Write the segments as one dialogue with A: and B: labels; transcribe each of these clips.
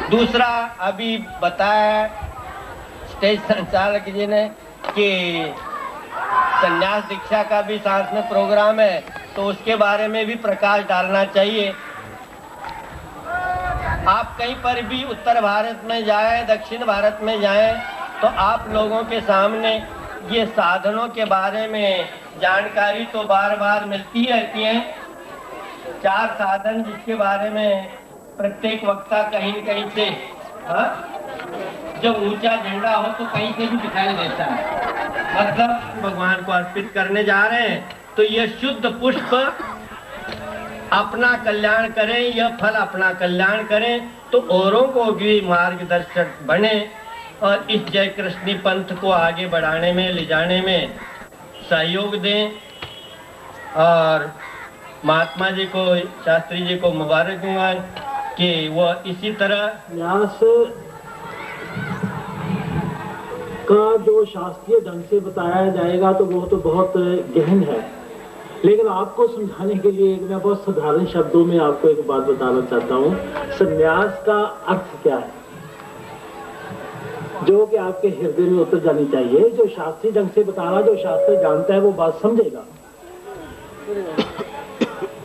A: दूसरा अभी बताया स्टेज संचालक जी ने कि संन्यास दीक्षा का भी साथ में प्रोग्राम है, तो उसके बारे में भी प्रकाश डालना चाहिए। आप कहीं पर भी उत्तर भारत में जाएं, दक्षिण भारत में जाएं, तो आप लोगों के सामने ये साधनों के बारे में जानकारी तो बार बार मिलती रहती है। 4 साधन जिसके बारे में प्रत्येक वक्ता कहीं न कहीं से जब ऊंचा झंडा हो तो कहीं से भी दिखाई देता है, मतलब भगवान को अर्पित करने जा रहे हैं। तो ये शुद्ध पुष्प अपना कल्याण करें, यह फल अपना कल्याण करें, तो औरों को भी मार्गदर्शक बने और इस जय कृष्णी पंथ को आगे बढ़ाने में, ले जाने में सहयोग दें। और महात्मा जी को, शास्त्री जी को मुबारक दूंगा कि वह इसी तरह
B: न्यास का जो शास्त्रीय ढंग से बताया जाएगा तो वो तो बहुत गहन है, लेकिन आपको समझाने के लिए मैं बहुत साधारण शब्दों में आपको एक बात बताना चाहता हूँ। संन्यास का अर्थ क्या है, जो कि आपके हृदय में उतर जानी चाहिए। जो शास्त्रीय ढंग से बता रहा, जो शास्त्र जानता है वो बात समझेगा,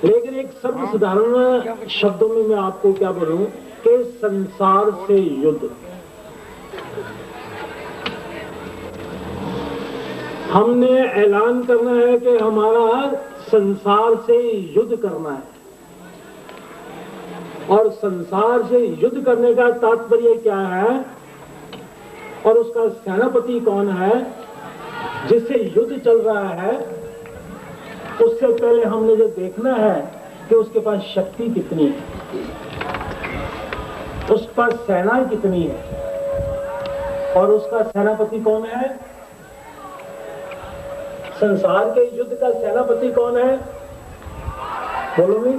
B: लेकिन एक सर्व साधारण शब्दों में मैं आपको क्या बोलूं कि संसार से युद्ध। हमने ऐलान करना है कि हमारा संसार से युद्ध करना है, और संसार से युद्ध करने का तात्पर्य क्या है और उसका सेनापति कौन है जिससे युद्ध चल रहा है। उससे पहले हमने जो देखना है कि उसके पास शक्ति कितनी है, उसके पास सेना कितनी है, और उसका सेनापति कौन है। संसार के युद्ध का सेनापति कौन है, बोलो भी।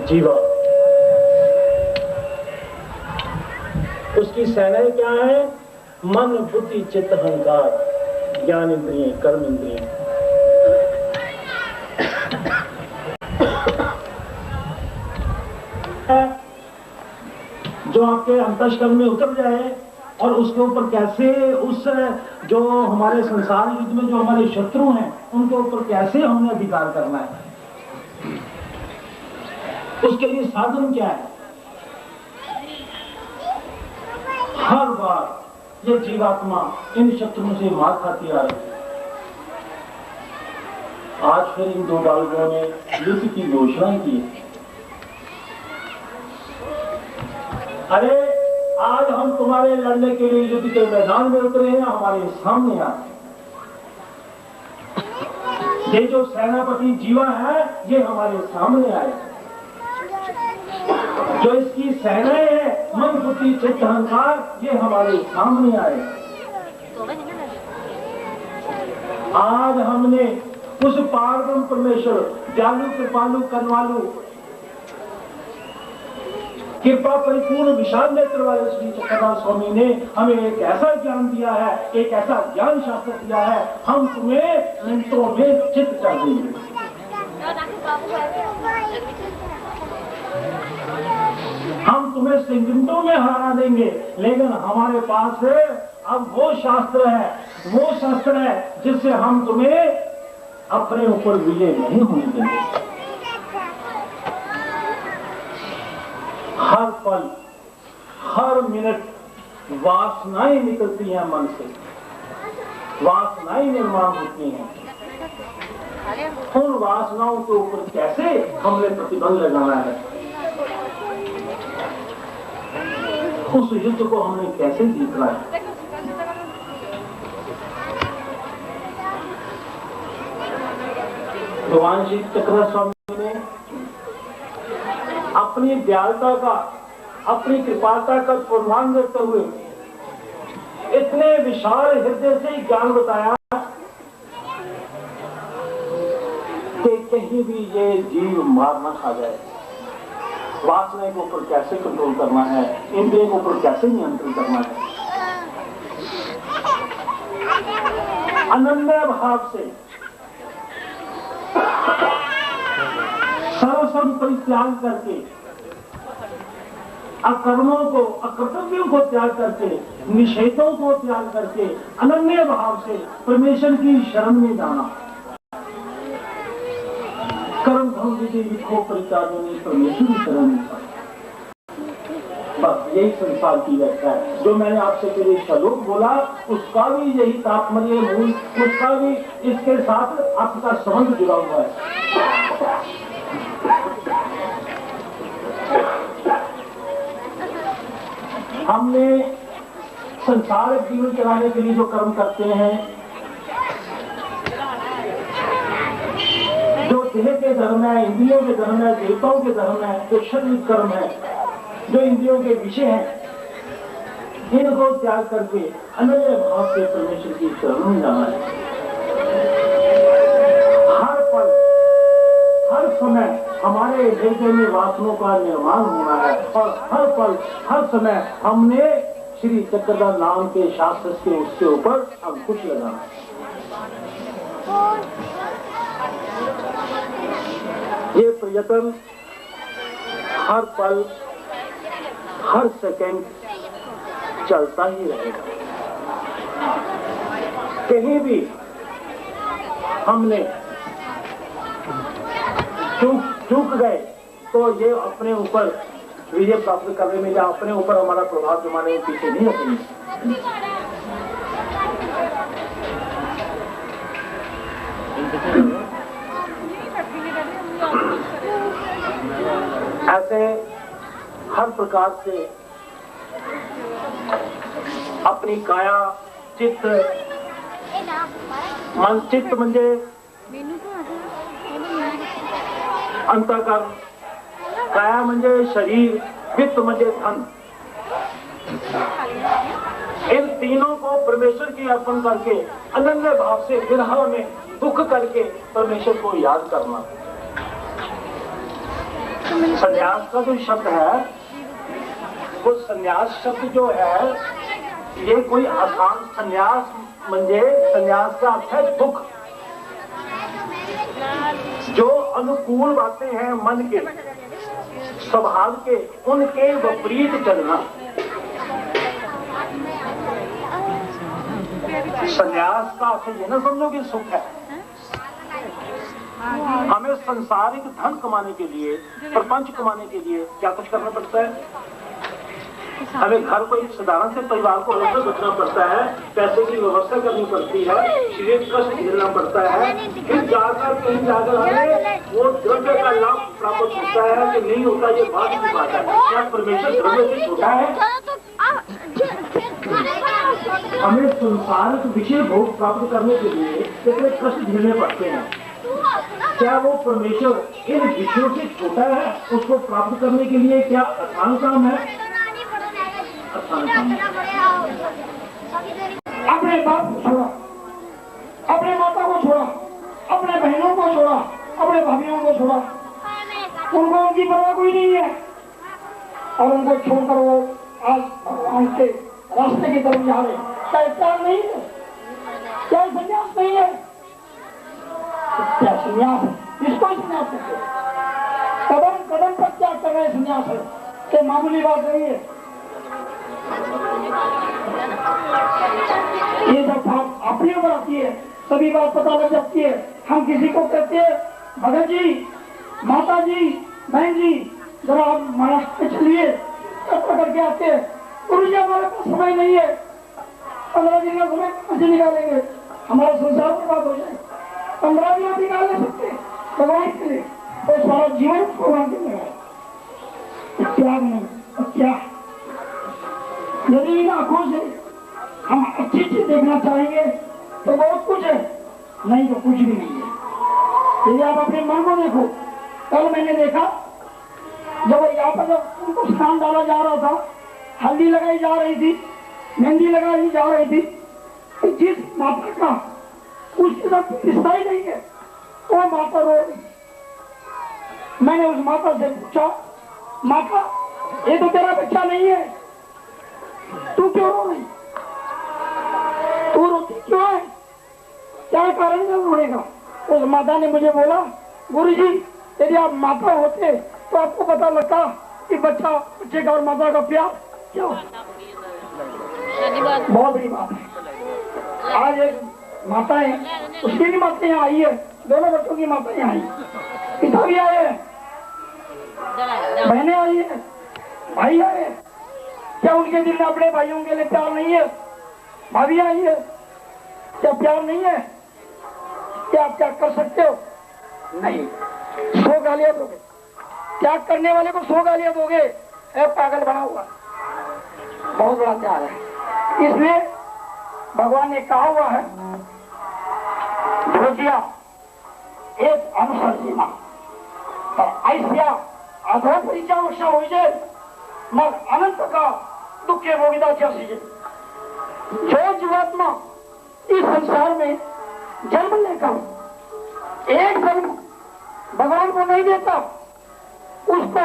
B: जीवा। उसकी सेनाएं क्या है, मन बुद्धि चित्त अहंकार, ज्ञान इंद्रिय कर्म इंद्रिय। जो आपके अंतःकरण में उतर जाए और उसके ऊपर कैसे उस जो हमारे संसार युद्ध में जो हमारे शत्रु हैं उनके ऊपर कैसे हमने अधिकार करना है, उसके लिए साधन क्या है। हर बार ये जीवात्मा इन शत्रुओं से मार खाती आ रही है। आज फिर इन 2 बालकों ने युद्ध की घोषणा की। अरे आज हम तुम्हारे लड़ने के लिए युद्ध के मैदान में उतरे हैं, हमारे सामने आ। ये जो सेनापति जीवा है ये हमारे सामने आए। जो इसकी सेनाएं है मन बुद्धि चित्त अहंकार, ये हमारे सामने आए। आज हमने उस पारब्रह्म परमेश्वर दयालु कृपालु करुणालु कृपा परिपूर्ण विशाल नेत्र वाले श्री चक्रधर स्वामी ने हमें एक ऐसा ज्ञान दिया है, एक ऐसा ज्ञान शास्त्र दिया है, हम तुम्हें मिनटों में चित्त कर देंगे। हम तुम्हें मिनटों में हरा देंगे। लेकिन हमारे पास अब वो शास्त्र है जिससे हम तुम्हें अपने ऊपर विजय नहीं होने देंगे। हर पल हर मिनट वासनाएं निकलती हैं मन से, वासनाएं निर्माण होती हैं। उन वासनाओं के ऊपर कैसे हमने प्रतिबंध लगाना है, उस युद्ध को हमने कैसे जीतना है। भगवान श्री चक्रधर स्वामी ने अपनी दयालुता का, अपनी कृपालता का प्रमाण देते हुए इतने विशाल हृदय से ज्ञान बताया कि कहीं भी ये जीव मार न खा जाए। वासना के ऊपर कैसे कंट्रोल करना है, इंद्रियों के ऊपर कैसे नियंत्रण करना है। अनन्य भाव से सर्वस्व परित्याग करके अकर्मों को, अकर्तव्यों को त्याग करके, निषेधों को त्याग करके अनन्य भाव से परमेश्वर की शरण में जाना। कर्म धर्म विधि विखो परित्यागी परमेश्वर की शरण में जाना। बस यही संसार की व्याख्या है। जो मैंने आपसे पहले श्लोक बोला उसका भी यही तात्पर्य मूल, उसका भी इसके साथ आपका संबंध जुड़ा हुआ है। हमने संसारिक जीवन चलाने के लिए जो कर्म करते हैं, जो देह के धर्म है, इंद्रियों के धर्म है, देवताओं के धर्म है, जो शरीर कर्म है, जो इंद्रियों के विषय हैं, इनको त्याग करके अनन्य भाव से परमेश्वर की शरण में जाना है। हर पल हर समय हमारे हृदय में वासनों का निर्माण होना है और हर पल हर समय हमने श्री चक्रधर नाम के शास्त्र के उसके ऊपर अंकुश लगाना है। ये प्रयत्न हर पल हर सेकंड चलता ही रहेगा। कहीं भी हमने चूक गए तो ये अपने ऊपर विजय प्राप्त करने में या अपने ऊपर हमारा प्रभाव जमाने में पीछे नहीं हटेंगे। ऐसे हर प्रकार से अपनी काया चित्त मन, चित्त म्हणजे अंतःकरण, काया म्हणजे शरीर, वित्त म्हणजे धन, इन तीनों को परमेश्वर की अर्पण करके अनन्य भाव से विरह में दुख करके परमेश्वर को याद करना। संन्यास का जो शब्द है, वो संन्यास शब्द जो है, ये कोई आसान, संन्यास म्हणजे संन्यास का अर्थ है दुख। जो अनुकूल बातें हैं मन के स्वभाव के, उनके विपरीत चलना। संन्यास का अर्थ ये ना समझो कि सुख है। हमें संसारिक धन कमाने के लिए, प्रपंच कमाने के लिए क्या कुछ करना पड़ता है? हमें घर को एक साधारण से परिवार को होकर रखना पड़ता है, पैसे की व्यवस्था करनी पड़ती है, शरीर कष्ट झेलना पड़ता है, फिर जाकर कहीं जाकर हमें वो द्रव्य का लाभ प्राप्त होता है कि नहीं होता, ये बात की बात है। क्या परमेश्वर द्रव्य से छोटा है? हमें संसारिक विषय भोग प्राप्त करने के लिए कितने कष्ट झेलने पड़ते हैं। क्या वो परमेश्वर इन विषयों से छोटा है? उसको प्राप्त करने के लिए क्या आसान काम है?
C: अपने बाप को छोड़ा, अपने माता को छोड़ा, अपने बहनों को छोड़ा, अपने भाइयों को छोड़ा, उनको उनकी परवाह कोई नहीं है और उनको छोड़कर वो आज भगवान के रास्ते की तरफ जा रहे। क्या त्याग नहीं है? क्या संन्यास नहीं है? क्या संन्यास है? इसको संन्यास कहते हैं। कदम कदम पर त्याग कर रहे संन्यास है, ये मामूली बात नहीं है। ये जब हम अपने ऊपर आती है सभी बात पता लग जाती है। हम किसी को कहते हैं भगत जी, माता जी, बहन जी, जरा आप महाराष्ट्र में चलिए, करके आते हैं। गुरु जी हमारे पास समय नहीं है, 15 दिन का समय कहाँ से निकालेंगे? हमारा संसार बर्बाद हो जाए। 15 दिन निकाल नहीं सकते भगवान के लिए, तो सारा जीवन भगवान के लिए त्याग नहीं। क्या यदि इन आंखों से हम अच्छी चीज देखना चाहेंगे तो बहुत कुछ है, नहीं तो कुछ भी नहीं है। यदि आप अपने मन को देखो, कल मैंने देखा जब यहाँ पर जब उनको स्नान डाला जा रहा था, हल्दी लगाई जा रही थी, मेहंदी लगाई जा रही थी, तो जिस माता का उसके साथ रिश्ता ही नहीं है, वो माता रो रही। मैंने उस माता से पूछा, माता ये तो तेरा बच्चा नहीं है, तू क्यों रो रही? तू रोती क्यों है? क्या कारण है रोने का? उस माता ने मुझे बोला, गुरुजी यदि आप माता होते तो आपको पता लगता कि बच्चे का और माता का प्यार क्या होता है, बहुत बड़ी बात है। आज एक माता है, उसकी भी माता यहाँ आई है, दोनों बच्चों की माता यहाँ आई, पिता भी आए हैं, बहनें आई है, भाई आए हैं। क्या उनके दिल में अपने भाइयों के लिए प्यार नहीं है? भाभी आई है, क्या प्यार नहीं है? क्या आप क्या कर सकते हो? नहीं। 100 गालियां दोगे, त्याग करने वाले को 100 गालियां दोगे, पागल बना हुआ, बहुत बड़ा त्याग है। इसलिए भगवान ने कहा हुआ है, भोजिया एक अनुसार सीमा ऐसिया आधार परिचय वर्षा हो जाए मग अनंत का दुख के भोगिता सीजे। जो जीवात्मा इस संसार में जन्म लेकर एक जन्म भगवान को नहीं देता, उसको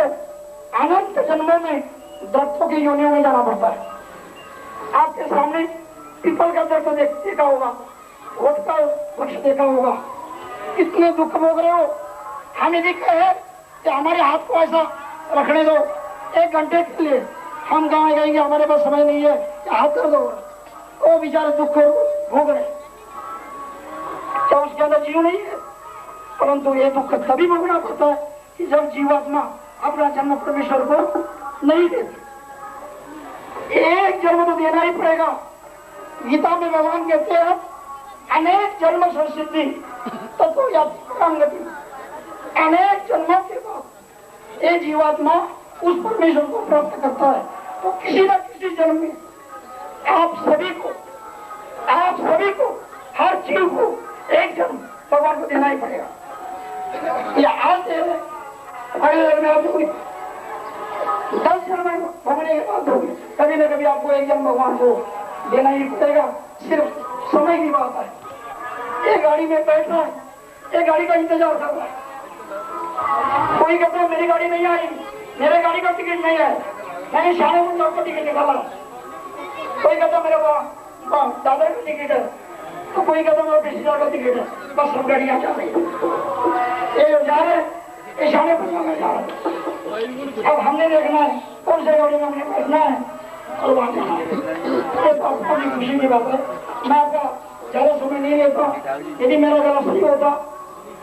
C: अनंत जन्मों में दरख्तों की योनियों में जाना पड़ता है। आपके सामने पीपल का दरख्त देखा होगा, वट का वृक्ष देखा होगा, कितने दुख भोग रहे हो। हम यदि कहे कि हमारे हाथ को ऐसा रखने दो 1 घंटे के लिए, हम कहाँ गएंगे, हमारे पास समय नहीं है, हाथ कर दो, वो बेचारे दुख भोग रहे, क्या उसके अंदर जीव नहीं है? परंतु ये दुख तभी भोगना पड़ता है कि जब जीवात्मा अपना जन्म परमेश्वर को नहीं देती। एक जन्म तो देना ही पड़ेगा। गीता में भगवान कहते हैं, अनेक जन्म संसिद्धि तत्व याति, अनेक जन्मों के बाद ये जीवात्मा उस परमेश्वर को प्राप्त करता है। तो किसी न किसी जन्म में आप सभी को हर जीव को एक जन्म भगवान को देना ही पड़ेगा। या आज दे रहे, अगले जन्म में आप दोगे, 10 जन्म भोगने के बाद दोगे, कभी न कभी आपको एक जन्म भगवान को देना ही पड़ेगा। सिर्फ समय की बात है। एक गाड़ी में बैठना है, एक गाड़ी का इंतजार कर रहा है, कोई कहता है मेरी गाड़ी नहीं आई, मेरे गाड़ी का टिकट नहीं है, मैंने शाने मुंडा का टिकट निकाला, कोई कहता मेरे दादा का टिकट है, तो कोई कहता मेरा रिश्तेदार का टिकट है, बस सब गाड़ियां जा रही ये जा रहे, ये शाने मुंडा जा रहे। अब हमने देखना है कौन से गाड़ी में हमने बैठना है और वहां जाना है। ये तो आपको खुशी की बात है। मैं आपका ज्यादा समय नहीं लेता। यदि मेरा गला सही होता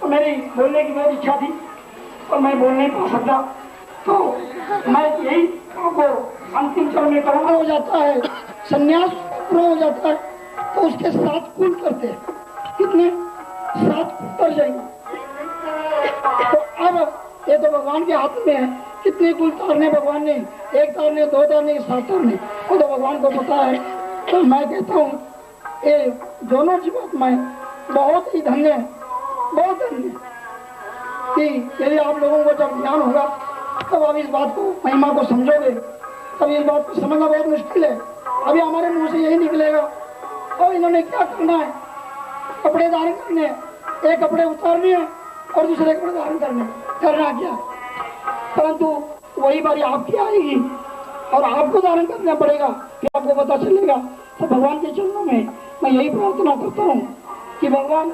C: तो मेरी बोलने की बहुत इच्छा थी और मैं बोल नहीं पा सकता, तो मैं यही आपको अंतिम चरण में करना हो जाता है, संन्यास पूरा हो जाता है, तो उसके 7 कुल करते हैं। कितने? 7 कर जाएंगे। तो अब ये तो भगवान के हाथ में है, कितने कुल तारने भगवान ने, 1 तारने, 2 तारने, 7 तारने, वो तो भगवान को पता है। तो मैं कहता हूँ ये दोनों जीवात्माएं बहुत ही धन्य है, बहुत धन्य कि यदि आप लोगों को जब ज्ञान होगा तब आप इस बात को, महिमा को समझोगे। तब इस बात को समझना बहुत मुश्किल है। अभी हमारे मुंह से यही निकलेगा, और इन्होंने क्या करना है, कपड़े धारण करने, एक कपड़े उतारने हैं और दूसरे कपड़े धारण करना क्या। परंतु वही बारी आपकी आएगी और आपको धारण करना पड़ेगा, फिर आपको पता चलेगा। तो भगवान के चरणों में मैं यही प्रार्थना करता हूँ कि भगवान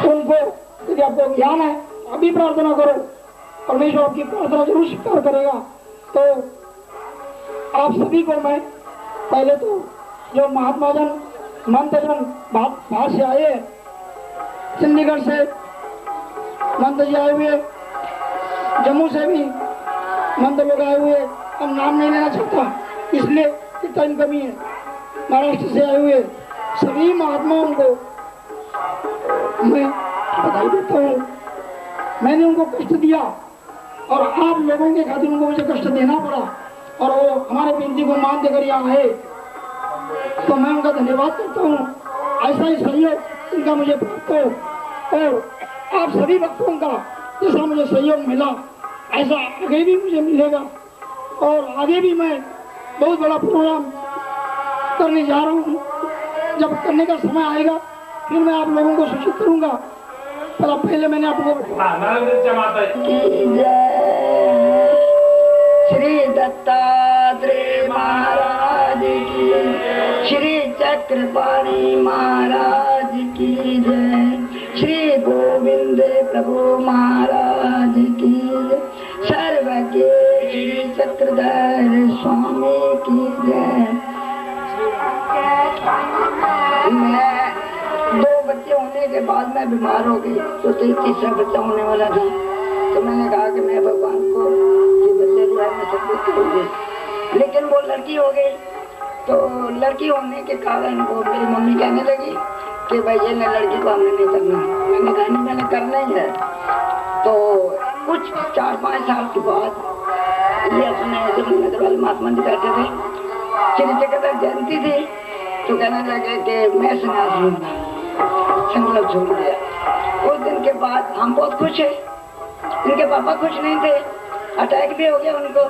C: उनको, यदि आपको ज्ञान है अभी प्रार्थना करो, परमेश्वर आपकी प्रार्थना जरूर स्वीकार करेगा। तो आप सभी को मैं पहले तो जो महात्मा जन, मंत जन बाहर से आए, चंडीगढ़ से मंत जी आए हुए, जम्मू से भी मंत लोग आए हुए, हम नाम नहीं लेना चाहता इसलिए कि टाइम कमी है, महाराष्ट्र से आए हुए सभी महात्माओं को मैं बधाई देता हूँ। मैंने उनको कष्ट दिया और आप लोगों के खातिर उनको मुझे कष्ट देना पड़ा, और वो हमारे विनती को मान देकर यहाँ आए, तो मैं उनका धन्यवाद करता हूँ। ऐसा ही सहयोग इनका मुझे प्राप्त हो, और आप सभी भक्तों का जैसा मुझे सहयोग मिला ऐसा आगे भी मुझे मिलेगा, और आगे भी मैं बहुत बड़ा प्रोग्राम करने जा रहा हूँ। जब करने का समय आएगा फिर मैं आप लोगों को सूचित करूंगा। पर पहले मैंने आपको
D: श्री दत्तात्रेय महाराज की, श्री चक्रपाणी महाराज की जय, श्री गोविंद प्रभु महाराज की जय। गिरधर स्वामी की जय। मैं 2 बच्चे होने के बाद मैं बीमार हो गई, तो तीसरा बच्चा होने वाला था। तो मैंने कहा कि मैं भगवान को ये बच्चे जो है मैं सब कुछ करूँगी, लेकिन वो लड़की हो गई। तो लड़की होने के कारण वो मेरी मम्मी कहने लगी कि भाई ये लड़की को हमने नहीं करना। मैंने कहा नहीं, मैंने करना ही है। तो कुछ 4-5 साल के बाद ये अपने नगर वाले महात्मा जी बैठे थे, श्री चक्रधर जयंती थी, तो कहने लगे कि मैं संन्यास लूंगा, संकल्प छोड़ दिया। उस दिन के बाद हम बहुत खुश है। इनके पापा खुश नहीं थे, अटैक भी हो गया उनको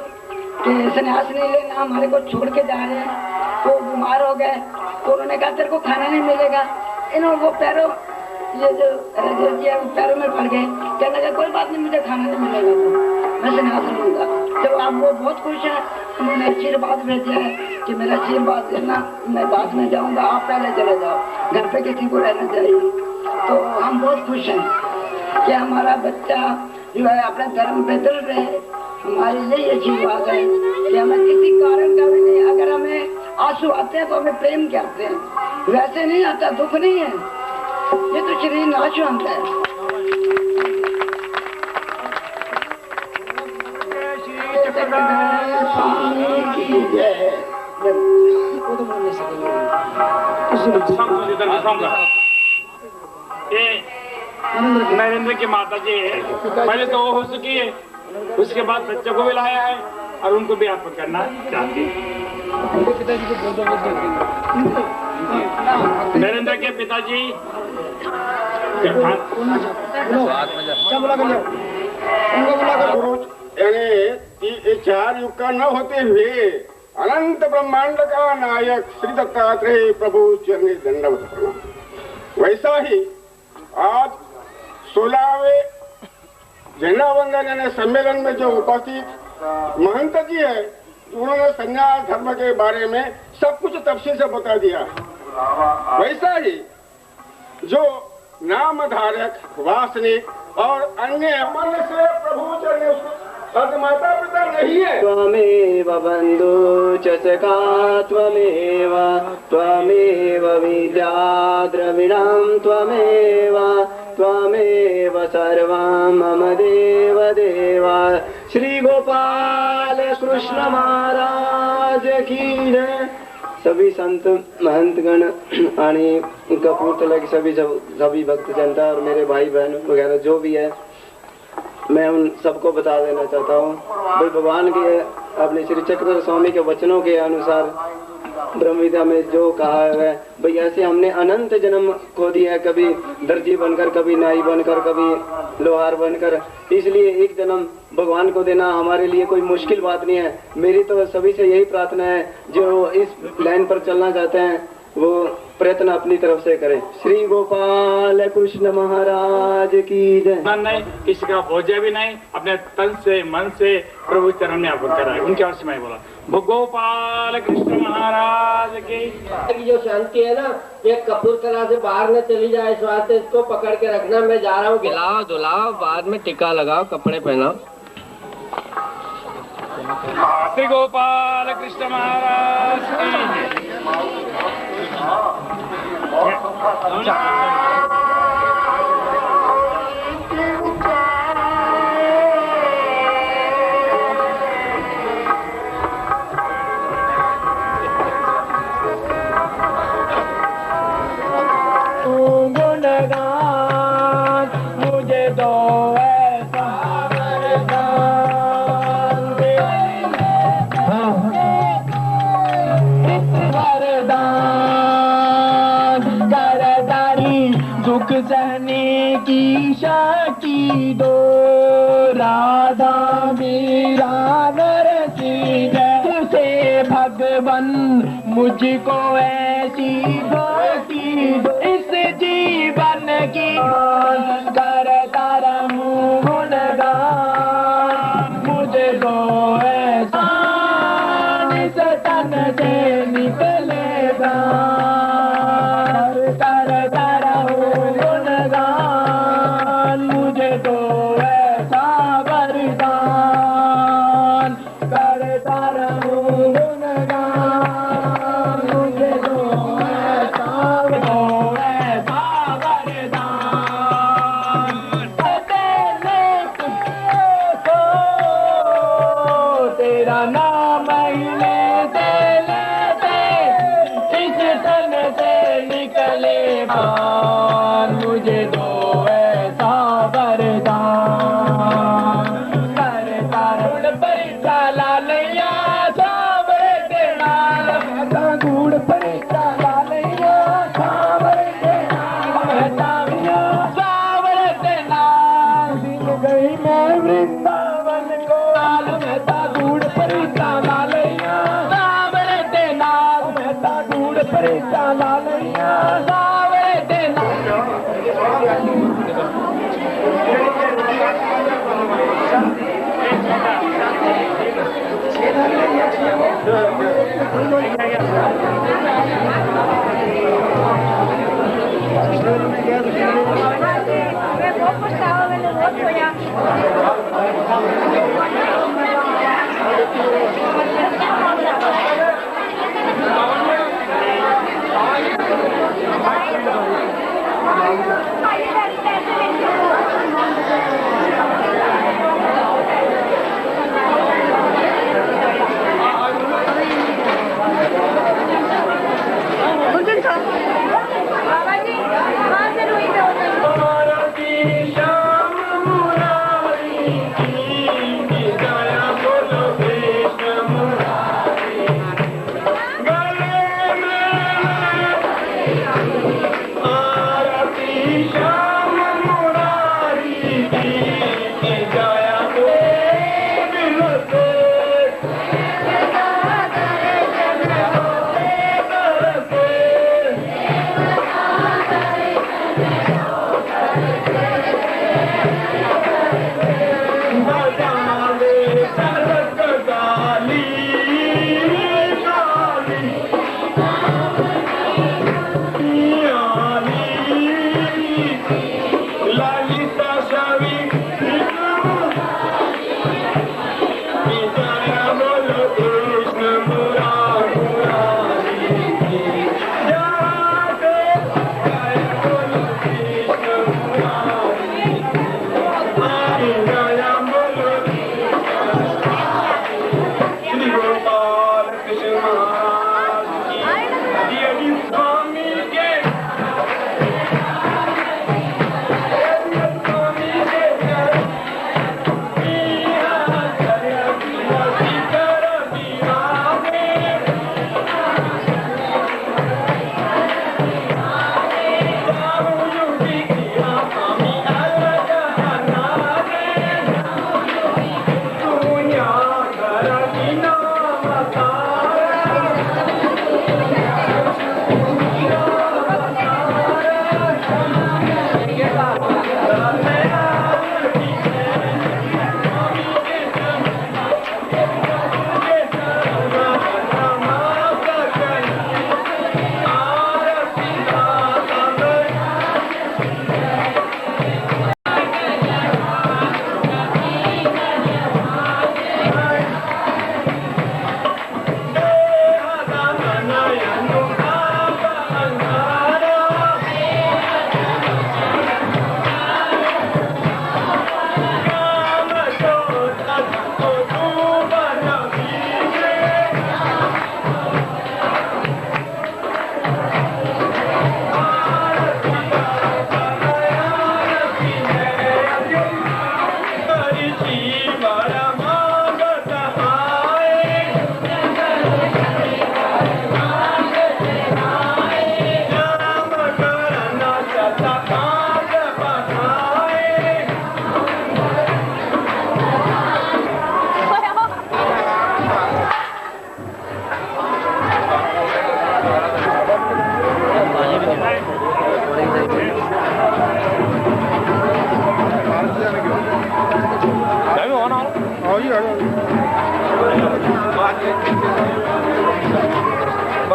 D: कि संन्यास नहीं लेना, हमारे को छोड़ के जा रहे हैं। वो बीमार हो गए, तो उन्होंने कहा तेरे को खाना नहीं मिलेगा। इन्होंने वो पैरों ये जो है पैरों में पड़ गए, कहने लगा कोई बात नहीं, मुझे खाना नहीं मिलेगा तो मैं संन्यास लूंगा। जब आप वो बहुत खुश है, उन्होंने आशीर्वाद भेजा है कि मेरा आशीर्वाद देना, मैं बाद में जाऊंगा, आप पहले चले जाओ, घर पे किसी को रहना चाहिए। तो हम बहुत खुश हैं कि हमारा बच्चा जो है अपने धर्म पे दृढ़ रहे। हमारी यही अच्छी बात है कि हमें किसी कारण का भी नहीं, अगर हमें आंसू आते हैं तो हमें प्रेम के आते हैं, वैसे नहीं आता, दुख नहीं है, ये तो शरीर नाशवंत है।
E: नरेंद्र की माता जी है, पहले तो वो हो चुकी है, उसके बाद बच्चों को भी लाया है और उनको भी आप करना चाहती है। नरेंद्र के पिताजी
F: यानी 4 युग का न होते हुए अनंत ब्रह्मांड का नायक श्री दत्तात्रेय प्रभु चरणी दंडवत प्रणाम। वैसा ही आज 16वें झंडा वंदन यानी सम्मेलन में जो उपस्थित महंत जी है, उन्होंने संन्यास धर्म के बारे में सब कुछ तफसील से बता दिया। वैसा ही जो नामधारक, वासनिक और अन्य मन से प्रभु चरणे माता पिता नहीं है।
G: त्वमेव बन्धु च सखा त्वमेव, त्वमेव विद्या द्रविणं त्वमेव, त्वमेव सर्वं मम देव देव। श्री गोपाल कृष्ण महाराज की जय। सभी संत महंतगण आणि कपूरथला की सभी भक्त जनता और मेरे भाई बहन वगैरह जो भी है, मैं उन सबको बता देना चाहता हूँ भाई, भगवान के अपने श्री चक्रधर स्वामी के वचनों के अनुसार ब्रह्म विद्या में जो कहा है भाई, ऐसे हमने अनंत जन्म खो दिया है, कभी दर्जी बनकर, कभी नाई बनकर, कभी लोहार बनकर। इसलिए एक जन्म भगवान को देना हमारे लिए कोई मुश्किल बात नहीं है। मेरी तो सभी से यही प्रार्थना है, जो इस लाइन पर चलना चाहते हैं वो प्रयत्न अपनी तरफ से करें। श्री गोपाल कृष्ण महाराज की जय।
E: नहीं, किसी का भोज्य भी नहीं, अपने तन से मन से प्रभु चरण में आप करा है, उनके और से मैं बोला गोपाल कृष्ण महाराज की
A: जो शांति है ना, ये कपूरथला से बाहर न चली जाए, इस वास्ते इसको पकड़ के रखना। मैं जा रहा हूँ, खिलाओ धुलाओ, बाद में टीका लगाओ, कपड़े पहनाओ।
E: श्री गोपाल कृष्ण महाराज की
G: मुझे दो ऐसा दुख सहने की शक्ति दो, राधा मेरा नरसी जैसे भगवन मुझको ऐसी भक्ति दो। इस जीवन की करता रहूं गुणगान, मुझे दो ऐसा इस तन से निकलेगा, करता रहूं गुणगान, मुझे दो ऐसा वरदान, करता
H: तेरा नाम ही लेते लेते इस तन से निकले प्राण, मुझे दो ऐसा वरदान। करता गुड़ परिचा लालैया सावरे तेरा, कहता गुड़ परिचा लालैया सावरे तेरा, कहता सावरे तेरा। दिन गई मैं वृंदावन को, लाल मेहता गुड़ परिचा लालैया सावरे तेरा, मेहता गुड़ परिचा लालैया सावरे तेरा।
I: मैं बहुत पछतावा, मैंने बहुत खोया। बाबा जी कहाँ से रुई पे होता है?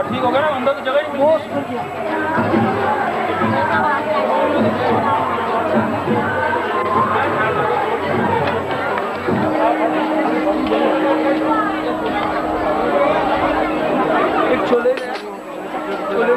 E: ठीक हो गया ना, अंदर तो जगह ही
H: एक छोले
E: छोले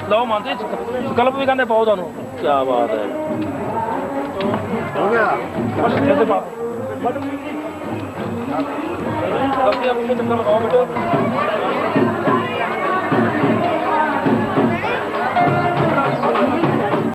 E: ਲਓ ਮੰਨਦੇ ਕਲਪ ਵੀ ਕਹਿੰਦੇ ਪਾਓ ਤੁਹਾਨੂੰ ਕੀ ਬਾਤ ਹੈ ਹੋ ਗਿਆ ਜਦ ਬਾਪ ਬਟ ਵੀ ਜੀ ਕਲਪ ਆਪਣੀ ਚੰਗਾ ਲਗਾਓ ਬੇਟੋ